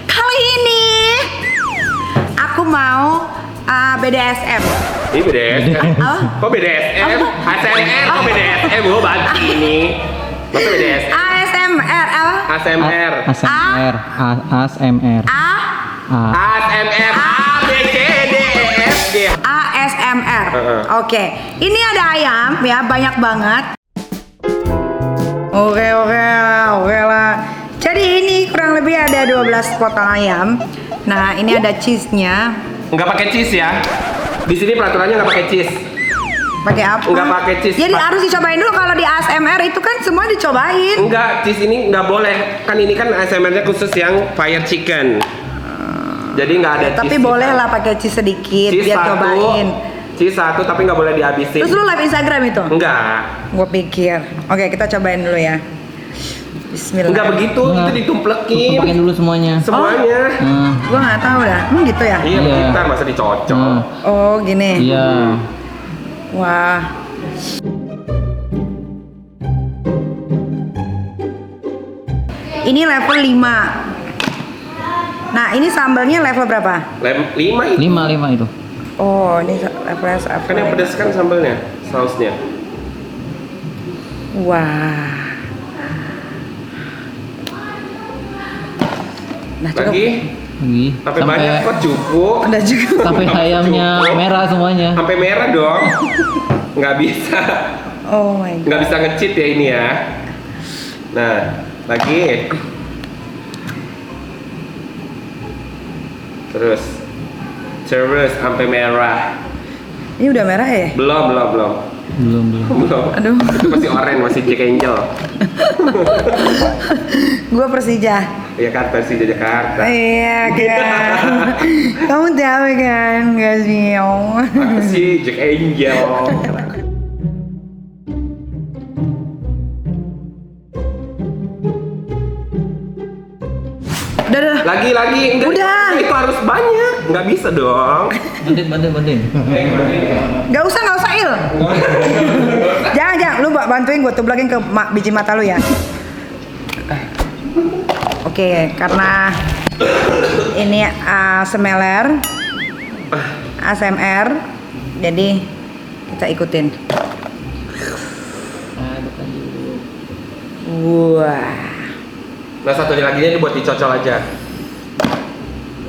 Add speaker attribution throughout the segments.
Speaker 1: Kali ini aku mau BDSM.
Speaker 2: Ini BDSM. Kok BDSM? ASMR kok BDSM? Gue bantu ini. Masa BDSM?
Speaker 1: ASMR apa?
Speaker 2: ASMR.
Speaker 3: ASMR. ASMR.
Speaker 2: ASMR. A B C D E F G.
Speaker 1: ASMR. Oke. Ini ada ayam ya, banyak banget. Oke lah. Jadi ini kurang lebih ada 12 potong ayam. Nah, ini ada cheese-nya.
Speaker 2: Nggak pakai cheese ya? Di sini peraturannya nggak pakai cheese.
Speaker 1: Pakai apa?
Speaker 2: Nggak pakai cheese.
Speaker 1: Jadi harus dicobain dulu. Kalau di ASMR itu kan semua dicobain.
Speaker 2: Enggak, cheese ini nggak boleh. Kan ini kan ASMR-nya khusus yang fire chicken. Jadi nggak ada cheese.
Speaker 1: Tapi boleh lah pakai cheese sedikit
Speaker 2: Cheese
Speaker 1: biar
Speaker 2: satu,
Speaker 1: cobain.
Speaker 2: cheese satu tapi nggak boleh dihabisin.
Speaker 1: Terus lu live Instagram itu?
Speaker 2: Enggak.
Speaker 1: Gue pikir. Oke, kita cobain dulu ya. Bismillah.
Speaker 2: Enggak begitu, itu ditumplekin.
Speaker 3: Tumpahin dulu semuanya.
Speaker 2: Semuanya.
Speaker 1: Gue nggak tahu dah. Gitu ya?
Speaker 2: Iya,
Speaker 3: Iya.
Speaker 2: bentar masa dicocok.
Speaker 1: Oh, gini.
Speaker 3: Iya.
Speaker 1: Wah. Ini level 5. Nah, ini sambalnya level berapa?
Speaker 2: 5 itu.
Speaker 3: 5 itu.
Speaker 1: Oh, ini level apa?
Speaker 2: Kan yang pedas kan sambalnya, sausnya.
Speaker 1: Wah. Nah, cukup.
Speaker 2: Lagi? Sampai banyak kok cukup.
Speaker 1: Udah juga.
Speaker 3: Sampai ayamnya
Speaker 2: Cukup.
Speaker 3: merah semuanya.
Speaker 2: Sampai merah dong. Nggak bisa.
Speaker 1: Oh my god.
Speaker 2: Nggak bisa nge-cheat ya ini ya. Nah, lagi. Terus sampai merah.
Speaker 1: Ini udah merah ya?
Speaker 2: Belum.
Speaker 3: Belum.
Speaker 2: Belum.
Speaker 1: Aduh.
Speaker 2: Itu masih oranye, masih Jack Angel.
Speaker 1: Gue Persija.
Speaker 2: Iya kan, Persija Jakarta.
Speaker 1: Iya kan. Kamu tahu kan? Gak sih?
Speaker 2: Masih Jack Angel.
Speaker 1: Udah.
Speaker 2: Lagi enggak.
Speaker 1: Udah.
Speaker 2: Itu harus banyak. Nggak bisa dong.
Speaker 3: Bantuin.
Speaker 1: Gak usah Il. Jangan. Lu bantuin gue teblakin ke biji mata lu ya. Oke, karena ini ASMR, jadi kita ikutin. Wah.
Speaker 2: Nah, satu lagi ini buat dicocol aja.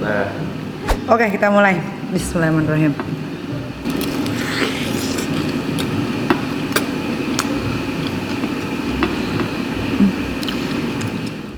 Speaker 2: Nah,
Speaker 1: Oke, kita mulai. Bismillahirrahmanirrahim.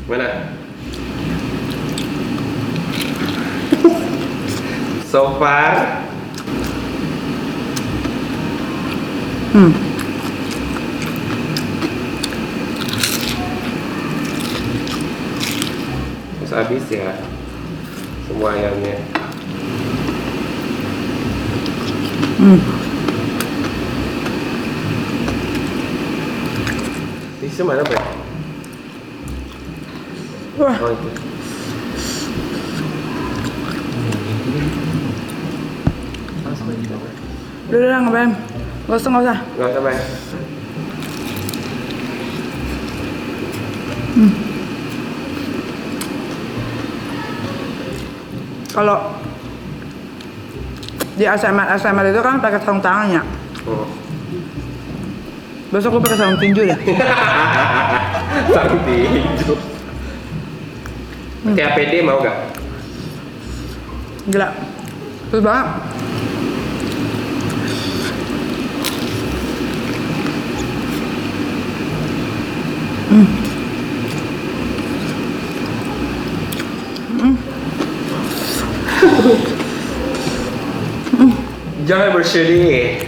Speaker 2: mana? So far, terus habis ya semua ayamnya. Tisu mana, Bre?
Speaker 1: Wah.
Speaker 2: Oh, itu.
Speaker 1: Udah, ngapain? Gak usah.
Speaker 2: Nggak usah, Bre.
Speaker 1: Kalau di ASMR itu kan pakai sarung tangan ya.
Speaker 2: Oh.
Speaker 1: Besok gue pakai sarung tinju deh.
Speaker 2: Sarung tinju. Pakai APD mau gak?
Speaker 1: Gila. Terus banget.
Speaker 2: Jangan bersedih.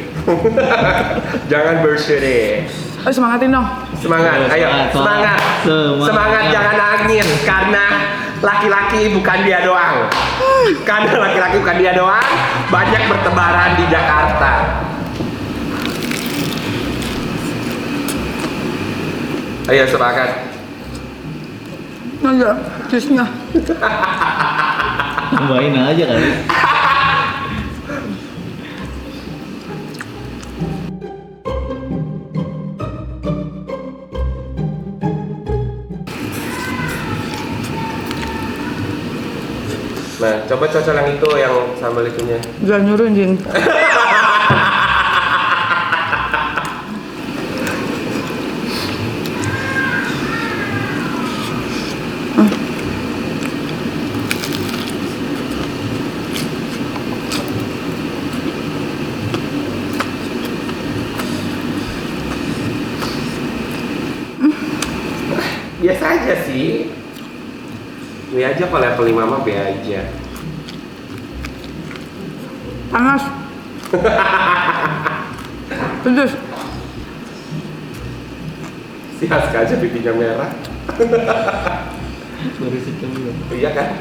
Speaker 2: Jangan bersedih.
Speaker 1: Ayo semangatin dong.
Speaker 2: Semangat, ayo semangat. Semangat, jangan nangis karena laki-laki bukan dia doang. Karena laki-laki bukan dia doang, banyak bertebaran di Jakarta. Ayo semangat.
Speaker 1: Ayo, cheese-nya.
Speaker 3: Cobain aja kali.
Speaker 2: Nah, coba cocol yang itu, yang sambal itunya.
Speaker 1: Jangan nyuruh Jin.
Speaker 2: Biasa aja sih. B aja, kalau level 5 mah B aja.
Speaker 1: Panas. Pedes.
Speaker 2: Si Haska aja pipinya merah.
Speaker 3: Baru sekali.
Speaker 2: Iya kan?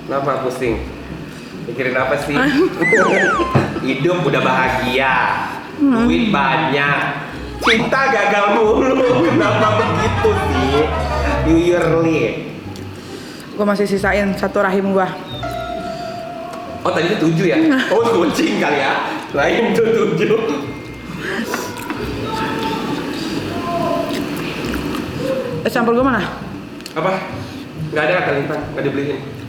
Speaker 2: Kenapa pusing? Mikirin apa sih? Hidup udah bahagia, duit banyak, cinta gagal mulu. Kenapa begitu sih? Yearly.
Speaker 1: Gue masih sisain satu rahim gua.
Speaker 2: Oh tadi itu 7 ya? Oh kucing kali ya? Lain tuh 7.
Speaker 1: Campur gua mana?
Speaker 2: Apa? Nggak ada kata lintang, nggak dibeliin.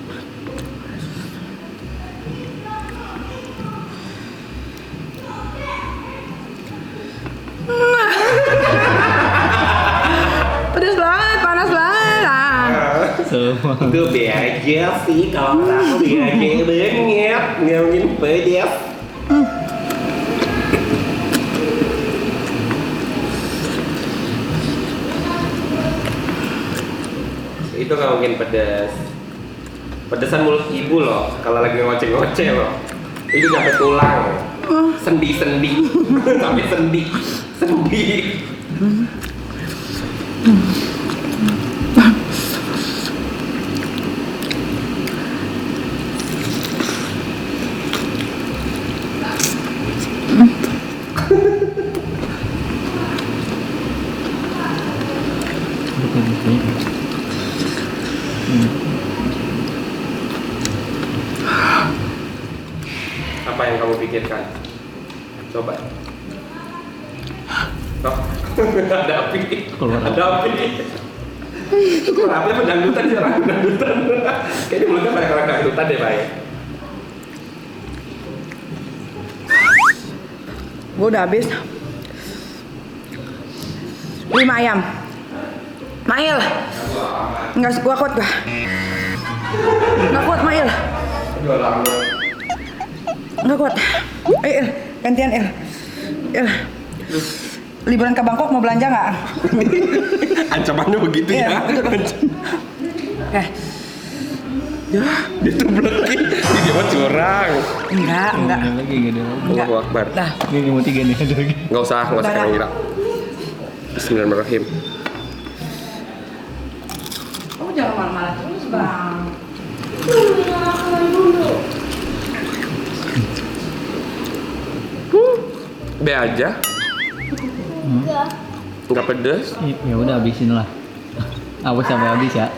Speaker 1: Pedes banget, panas banget.
Speaker 3: Sama.
Speaker 2: Itu B aja sih, kalau aku B aja banget, nggak mungkin pedes. Itu nggak mungkin pedes. Pedesan mulut ibu loh, kalau lagi ngoceh-ngoceh loh. Itu sampai tulang, sendi-sendi, sampai sendi. Apa yang kamu pikirkan? Coba. Oh, ada api.
Speaker 3: Keluar
Speaker 2: Ada api. Keluar api apa dangdutan sih, orang dangdutan. Kayaknya mulutnya banyak orang dangdutan deh, Pak.
Speaker 1: Gue udah habis 5 ayam. Mail. Enggak gua kuat gua. Enggak kuat Mail. Enggak kuat. Ayo Il, gantian Il. Il. Liburan ke Bangkok mau belanja nggak?
Speaker 2: Ancamannya begitu ya.
Speaker 1: Eh. Ya,
Speaker 2: Dia tuh blekin. Dia mah curang.
Speaker 1: enggak.
Speaker 3: Lagi nggak ada lagi.
Speaker 1: Enggak.
Speaker 2: Allahu Akbar.
Speaker 1: Nah,
Speaker 3: Ini mau 3 nih ada lagi.
Speaker 2: Nggak usah sekarang kira. Bismillahirrahmanirrahim.
Speaker 1: kamu jangan marah-marah terus, Bang.
Speaker 2: B aja. Nggak pedes.
Speaker 3: Ya udah habisin lah. Awas sampai habis ya.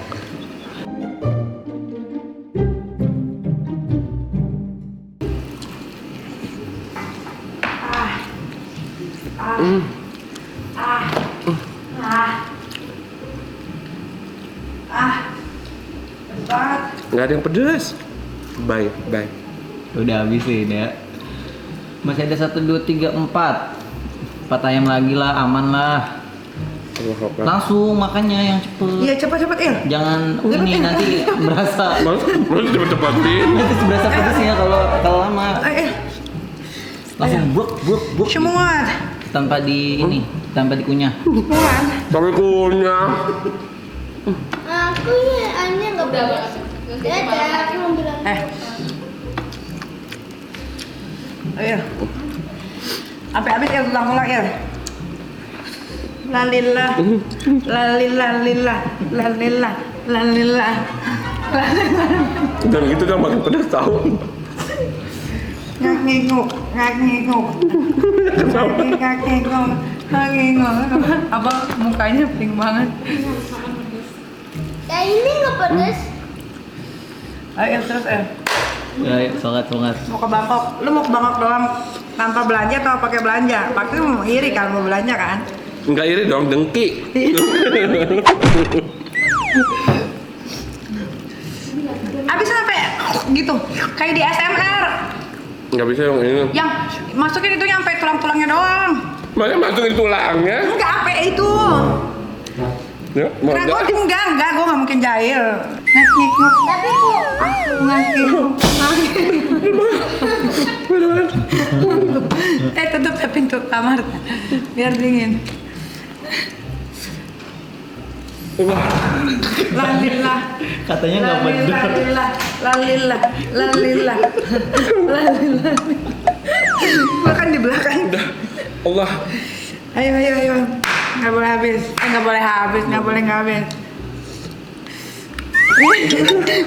Speaker 2: Nggak ada yang pedes. Bye.
Speaker 3: Udah habisin ya. Masih ada 1, 2, 3, 4. 4 ayam lagi lah, aman lah.
Speaker 2: Allahu Akbar.
Speaker 3: Langsung makannya yang cepet.
Speaker 1: Iya, cepat-cepat Il.
Speaker 3: Jangan ini nanti berasa
Speaker 2: Malu cepet-cepetin.
Speaker 3: nanti berasa pedesnya kalau lama.
Speaker 1: Ayo Il.
Speaker 3: Langsung bruk
Speaker 1: Semua.
Speaker 3: tanpa dikunyah.
Speaker 1: Semua.
Speaker 2: Tapi kunyah.
Speaker 4: Aku ya, Anya nggak boleh. Dadah, aku mau bilang.
Speaker 1: Ayo. Sampai habis Il, tulang-tulang Il. Lalillah.
Speaker 2: Dan gitu kan makin pedas tahu.
Speaker 1: Ngak-nginguk. Apa mukanya pink banget.
Speaker 4: Ya ini nggak pedes.
Speaker 1: Ayo terus Il.
Speaker 3: Ya, semangat.
Speaker 1: Mau ke Bangkok. Lu mau ke Bangkok doang tanpa belanja atau pakai belanja? Pasti mau iri kan mau belanja kan?
Speaker 2: Enggak iri dong, dengki.
Speaker 1: Abis sampai gitu, kayak di SMR.
Speaker 2: Nggak bisa dong ini.
Speaker 1: Yang masukin itu nyampe tulang-tulangnya doang.
Speaker 2: Makanya masukin tulangnya.
Speaker 1: Enggak apa itu.
Speaker 2: Ya, mau
Speaker 1: Karena gue
Speaker 2: enggak?
Speaker 1: enggak, gue nggak mungkin jahil. Ngek.
Speaker 4: Tapi kok
Speaker 1: Tutup pintu kamar biar dingin. Lalillah.
Speaker 3: Katanya nggak bener.
Speaker 1: Lalillah. Makan di belakang.
Speaker 2: Udah. Allah.
Speaker 1: Ayo. Nggak boleh habis. Nggak boleh nggak habis.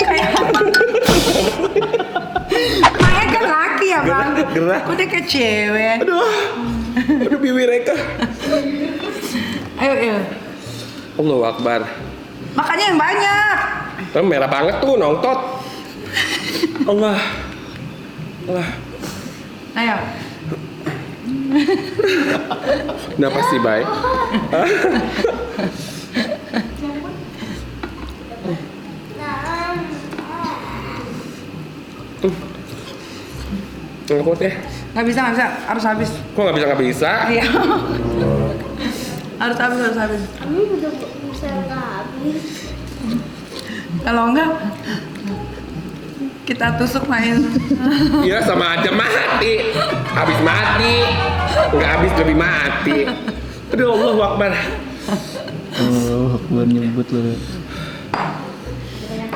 Speaker 1: Kayak Maya kan laki ya bang.
Speaker 2: Gerah.
Speaker 1: Kok dia kayak cewek.
Speaker 2: Aduh bibir Eka.
Speaker 1: Ayo.
Speaker 2: Allahu Akbar.
Speaker 1: Makanya yang banyak.
Speaker 2: Tapi merah banget tuh nongtot. Allah.
Speaker 1: Ayo.
Speaker 2: Kenapa sih, Bay? Nggak kuat ya?
Speaker 1: Nggak bisa, harus habis.
Speaker 2: Kok nggak bisa?
Speaker 1: Iya. harus habis.
Speaker 4: kamu udah bisa nggak habis.
Speaker 1: Kalau enggak, kita tusuk main.
Speaker 2: Iya sama aja mati. Habis mati. Nggak habis lebih mati. Aduh Allahu Akbar.
Speaker 3: Oh, Akbar nyebut lu.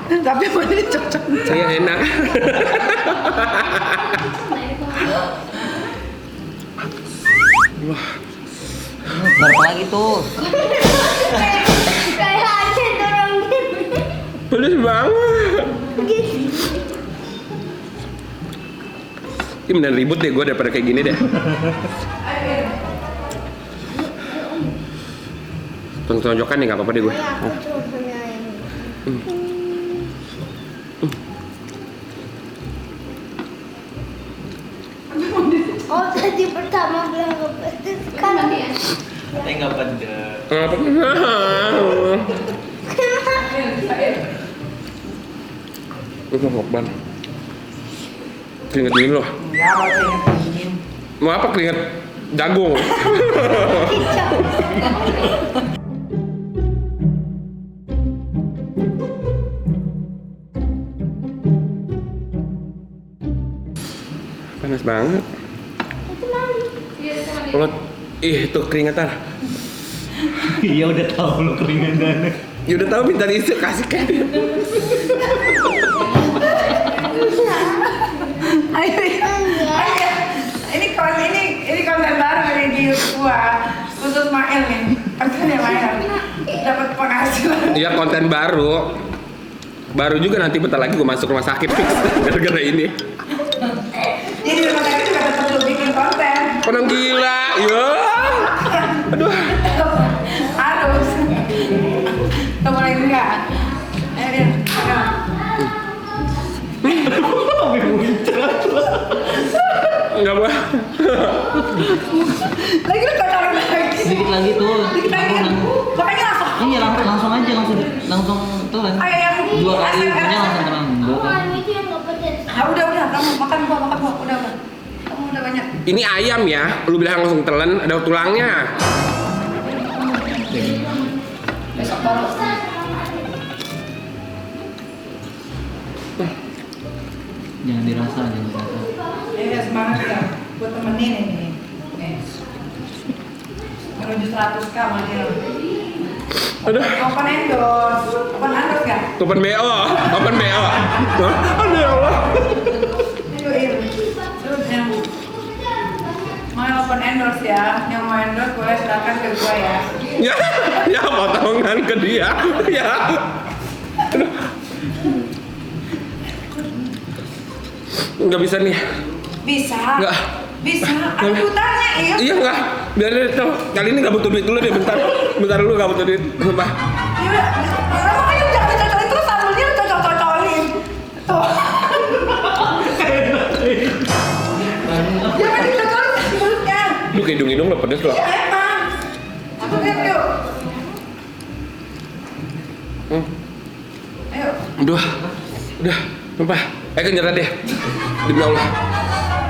Speaker 1: Tapi mana cocok.
Speaker 2: Saya enak.
Speaker 3: Berapa lagi tuh?
Speaker 4: Kayak aja dorong gitu.
Speaker 2: Pedes banget. Ini beneran ribut deh gue daripada kayak gini deh. Tonjokan nih nggak apa-apa deh gue.
Speaker 4: Ya, aku cuma punya ini. Oh, tadi pertama bilang nggak pedes, sekarang
Speaker 3: Katanya nggak pedes.
Speaker 2: Apa? Allahu Akbar. Keringet dingin loh.
Speaker 1: Enggak, mau keringet dingin.
Speaker 2: Mau apa keringet jagung?
Speaker 4: kicau.
Speaker 2: Panas banget.
Speaker 4: Iya,
Speaker 2: Kalau tuh keringetan.
Speaker 3: Iya udah tahu lu keringetan.
Speaker 2: Ya udah tahu minta diisi kasih kan.
Speaker 1: Ayo. Ini konten baru dari di YouTube gua. Khusus Mael nih. Kontennya Mael. Dapat penghasilan.
Speaker 2: Iya konten baru. Baru juga nanti bentar lagi gue masuk rumah sakit fix gara-gara ini.
Speaker 1: Jadi rumah sakit juga tetap lu bikin konten.
Speaker 2: Orang gila, ya. Aduh.
Speaker 1: Harus. Kamu boleh enggak? Ayo.
Speaker 2: Enggak boleh.
Speaker 1: Lagi lu kocoran lagi.
Speaker 3: Sedikit lagi tuh.
Speaker 1: Dikit lagi. Makanya langsung.
Speaker 3: Iya langsung aja langsung telan.
Speaker 1: Ayo yang
Speaker 3: 2 kali punya langsung telan. 2
Speaker 4: Oh,
Speaker 3: kali.
Speaker 4: ini yang nggak pedes.
Speaker 1: Ah, udah kamu makan gua udah. Kamu udah banyak.
Speaker 2: Ini ayam ya, lu bilang langsung telan, ada tulangnya.
Speaker 1: Besok baru.
Speaker 3: Jangan dirasa.
Speaker 1: Ini semangat ya. Buat temenin ini. Nih. Menuju 100k Manil.
Speaker 2: Aduh.
Speaker 1: Open endorse nggak?
Speaker 2: Open BO. Hah? Aduh ya Allah.
Speaker 1: Ayo Il. Terus yang mau open endorse ya. Yang mau endorse boleh silakan ke gua ya.
Speaker 2: Ya potongan ke dia. Ya. Aduh. Nggak bisa nih.
Speaker 1: Bisa.
Speaker 2: Nggak.
Speaker 1: Bisa. Aku tanya Il.
Speaker 2: Iya nggak. Biar dia tahu. Kali ini nggak butuh duit dulu deh bentar. Bentar dulu nggak butuh duit. Sumpah.
Speaker 1: Ya udah. Makanya jangan dicocolin terus sambelnya lu cocol-cocolin. Tuh. Jangan dicocolin mulutnya.
Speaker 2: Lu kayak hidung lo pedes loh.
Speaker 1: Ya emang. Aku
Speaker 2: Udah, sumpah. Ayo nyerah deh. Demi Allah.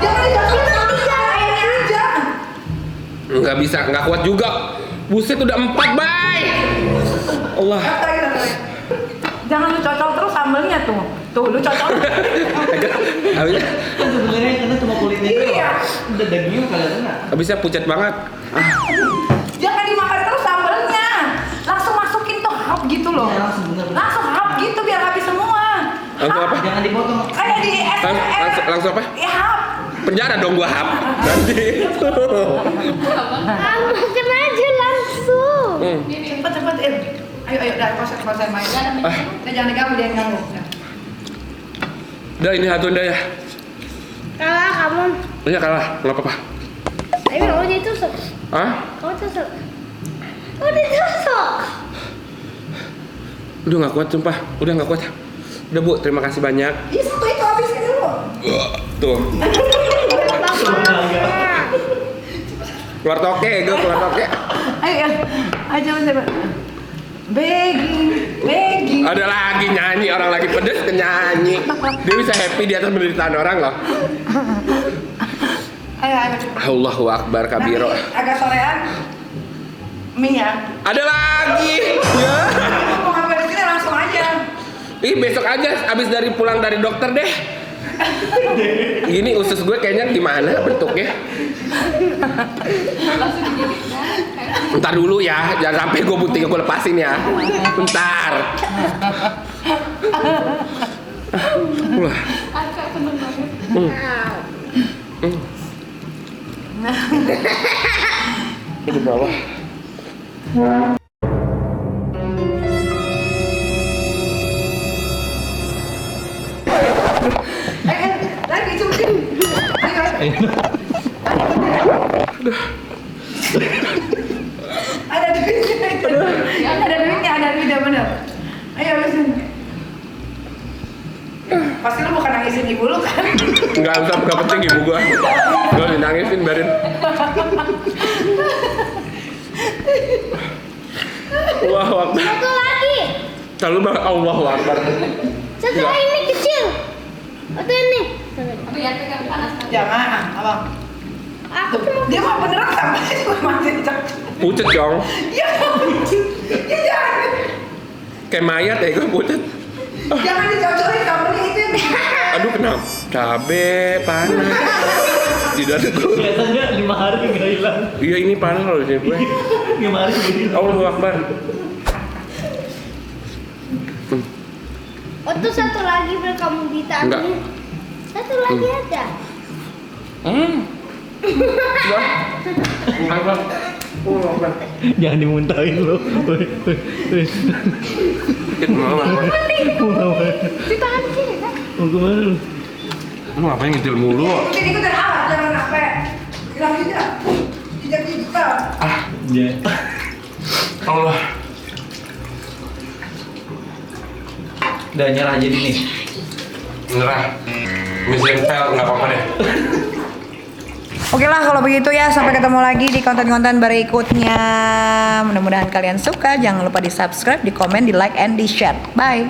Speaker 1: Jangan dijatuhin bisa airnya aja.
Speaker 2: Nggak bisa, nggak kuat juga. Buset udah 4, Bay. Allah.
Speaker 1: Jangan lu cocok terus sambelnya tuh. Tuh lu cocok.
Speaker 2: Habisnya,
Speaker 3: Kan sebenarnya karena cuma kulitnya doang.
Speaker 1: Iya.
Speaker 3: Udah dagingnya kagak kena.
Speaker 2: habisnya pucat banget.
Speaker 1: Jangan dimakan terus sambelnya. Langsung masukin tuh hap gitu loh.
Speaker 3: Iya, langsung bener.
Speaker 1: Langsung hap gitu biar habis semua.
Speaker 2: Langsung apa?
Speaker 3: Jangan dipotong.
Speaker 1: Kayak di
Speaker 2: Langsung apa?
Speaker 1: Ya hap.
Speaker 2: Penjara dong gua hap. Nanti.
Speaker 5: Makan aja langsung.
Speaker 1: Cepet. Ayo, dah konsen main. Jangan diganggu, dia yang ganggu.
Speaker 2: Udah ini satu dah ya.
Speaker 5: Kalah kamu.
Speaker 2: Iya kalah, nggak apa-apa.
Speaker 5: Tapi kamu ditusuk.
Speaker 2: Hah?
Speaker 5: Kamu tusuk. Kamu ditusuk.
Speaker 2: Udah nggak kuat sumpah, udah nggak kuat. Udah Bu, terima kasih banyak.
Speaker 1: Iya satu itu habisin dulu.
Speaker 2: Tuh. Keluar toke, gue keluar toke.
Speaker 1: Ayo, coba. Begging.
Speaker 2: Ada lagi nyanyi, orang lagi pedes ke nyanyi. Dia bisa happy di atas penderitaan orang loh.
Speaker 1: Ayo.
Speaker 2: Allahu Akbar kabiro.
Speaker 1: Nanti agak sorean mie ya.
Speaker 2: Ada lagi. Ya.
Speaker 1: Mau ngambil di sini langsung aja.
Speaker 2: Ih besok aja abis dari pulang dari dokter deh. Ini usus gue kayaknya gimana bentuknya? Ntar dulu ya, jangan sampai gue putih gue lepasin ya. Bentar. Wah. Ini di bawah.
Speaker 1: Lagi cuci. Ayo. Ada duitnya bener. Ayo habisin. Pasti lu bukan nangisin ibu lu kan?
Speaker 2: Enggak penting ibu gua. Gua nangisin barin. Allahu Akbar.
Speaker 5: Satu lagi.
Speaker 2: Selalu bang Allahu Akbar.
Speaker 5: Satu lagi ini kecil. Atau ini.
Speaker 4: Biar pegang panas kan.
Speaker 1: Jangan, abang.
Speaker 5: Aku cuma
Speaker 1: Dia mah beneran sampai cuma mati
Speaker 2: Pucet dong.
Speaker 1: Ya jangan.
Speaker 2: Kayak mayat ya gua pucet.
Speaker 1: Jangan dicocokin kamunya itu yang
Speaker 2: Aduh kenapa? Cabe panas. Tidak ada gua.
Speaker 3: Biasanya 5 hari nggak hilang.
Speaker 2: Iya ini panas loh sih gue.
Speaker 3: 5 hari nggak hilang.
Speaker 2: Allahu Akbar.
Speaker 5: Itu satu lagi biar kamu
Speaker 2: Enggak.
Speaker 5: vitamin. Satu lagi ada.
Speaker 2: Allahu Akbar.
Speaker 3: Jangan dimuntahin lo.
Speaker 5: Di tangan kiri kan?
Speaker 3: Mau kemana lu?
Speaker 2: Lu ngapain ngetil mulu?
Speaker 1: ikutin alat, jangan apa. Hilang juga. Tidak kita.
Speaker 3: Ya.
Speaker 2: Allah.
Speaker 3: Udah nyerah jadi nih.
Speaker 2: Nyerah. Mission fail nggak apa-apa deh.
Speaker 1: Oke lah kalau begitu ya, sampai ketemu lagi di konten-konten berikutnya. Mudah-mudahan kalian suka. Jangan lupa di subscribe, di komen, di like, and di share. Bye.